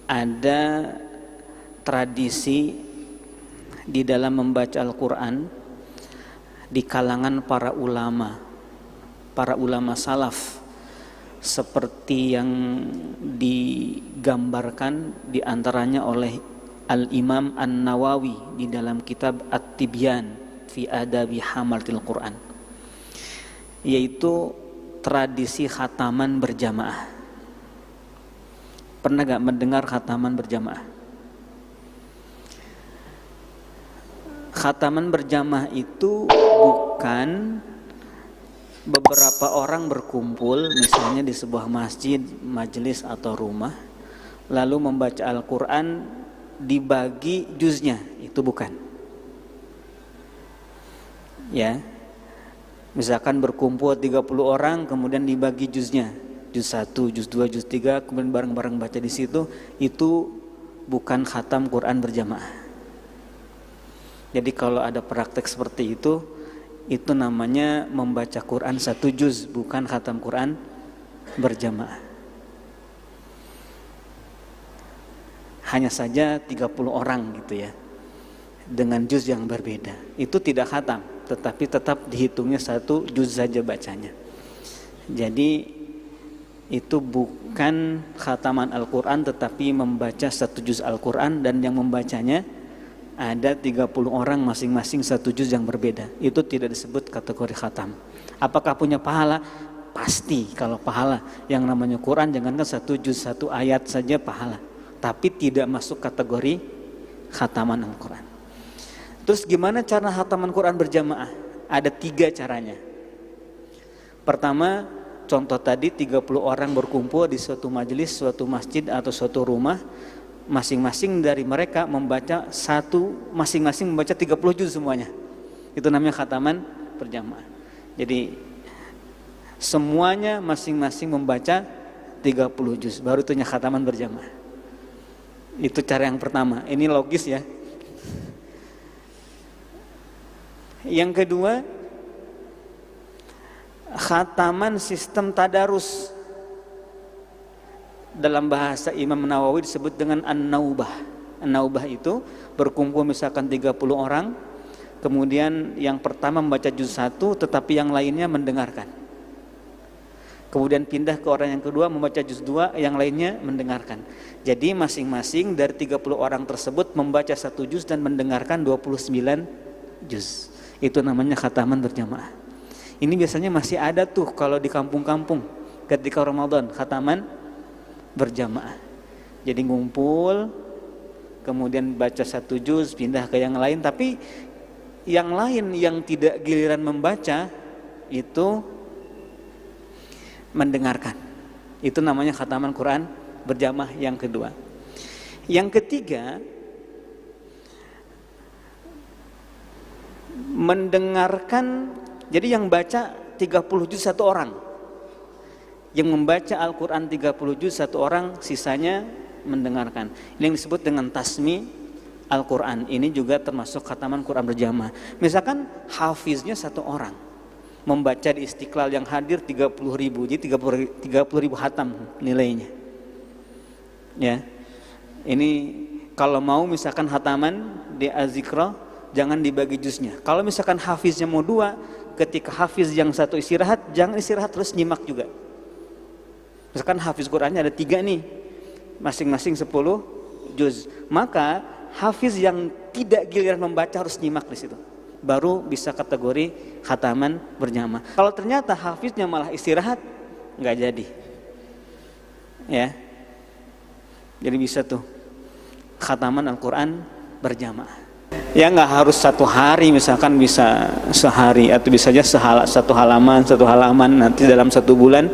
ada tradisi di dalam membaca Al-Quran di kalangan para ulama salaf, seperti yang digambarkan diantaranya oleh Al-Imam An-Nawawi di dalam kitab At-Tibyan fi Adabi Hamalatil Quran, yaitu tradisi khataman berjamaah. Pernah gak mendengar khataman berjamaah? Khataman berjamaah itu bukan beberapa orang berkumpul misalnya di sebuah masjid, majelis atau rumah, lalu membaca Al-Quran dibagi juznya. Itu bukan. Ya, misalkan berkumpul 30 orang kemudian dibagi juznya, juz 1, juz 2, juz 3, kemudian bareng-bareng baca di situ. Itu bukan khatam Quran berjamaah. Jadi kalau ada praktek seperti itu namanya membaca Quran 1 juz, bukan khatam Quran berjamaah. Hanya saja 30 orang gitu ya, dengan juz yang berbeda. Itu tidak khatam, tetapi tetap dihitungnya 1 juz saja bacanya. Jadi itu bukan khataman Al-Quran, tetapi membaca 1 juz Al-Quran, dan yang membacanya ada 30 orang masing-masing 1 juz yang berbeda. Itu tidak disebut kategori khatam. Apakah punya pahala? Pasti. Kalau pahala, yang namanya Quran jangankan 1 juz 1 ayat saja pahala, tapi tidak masuk kategori khataman Al-Quran. Terus gimana cara khataman Quran berjamaah? Ada 3 caranya. Pertama, contoh tadi 30 orang berkumpul di suatu majelis, suatu masjid atau suatu rumah, masing-masing dari mereka membaca masing-masing membaca 30 juz semuanya. Itu namanya khataman berjamaah. Jadi semuanya masing-masing membaca 30 juz, baru itunya khataman berjamaah. Itu cara yang pertama. Ini logis ya. Yang kedua, khataman sistem tadarus. Dalam bahasa Imam Nawawi disebut dengan An-Naubah. An-Naubah itu berkumpul misalkan 30 orang, kemudian yang pertama membaca juz 1 tetapi yang lainnya mendengarkan. Kemudian pindah ke orang yang kedua membaca juz 2, yang lainnya mendengarkan. Jadi masing-masing dari 30 orang tersebut membaca 1 juz dan mendengarkan 29 juz. Itu namanya khataman berjamaah. Ini biasanya masih ada tuh kalau di kampung-kampung ketika Ramadan, khataman berjamaah. Jadi ngumpul, kemudian baca 1 juz, pindah ke yang lain, tapi yang lain yang tidak giliran membaca itu mendengarkan. Itu namanya khataman Quran berjamaah yang kedua. Yang ketiga, mendengarkan. Jadi yang baca 30 juz 1 orang, yang membaca Al-Quran 30 juz 1 orang, sisanya mendengarkan. Ini yang disebut dengan tasmi Al-Quran. Ini juga termasuk khataman Quran berjamaah. Misalkan hafiznya 1 orang, membaca di Istiqlal yang hadir 30.000, jadi 30.000 khatam nilainya. Ya, ini kalau mau misalkan khataman di Az-Zikra, jangan dibagi juznya. Kalau misalkan hafiznya mau 2, ketika hafiz yang 1 istirahat, jangan istirahat terus nyimak juga. Misalkan hafiz Qurannya ada 3 nih, masing-masing 10 juz, maka hafiz yang tidak giliran membaca harus nyimak di situ, baru bisa kategori khataman berjamaah. Kalau ternyata hafiznya malah istirahat, nggak jadi, ya. Jadi bisa tuh khataman Al-Quran berjamaah. Ya nggak harus 1 hari, misalkan bisa sehari atau bisa aja satu halaman nanti dalam 1 bulan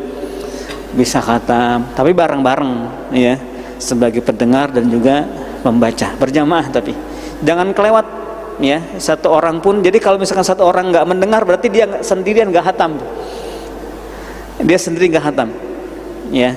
bisa khatam, tapi bareng-bareng ya, sebagai pendengar dan juga membaca berjamaah. Tapi jangan kelewat ya, 1 orang pun. Jadi kalau misalkan 1 orang nggak mendengar, berarti dia sendirian nggak khatam, dia sendiri nggak khatam ya.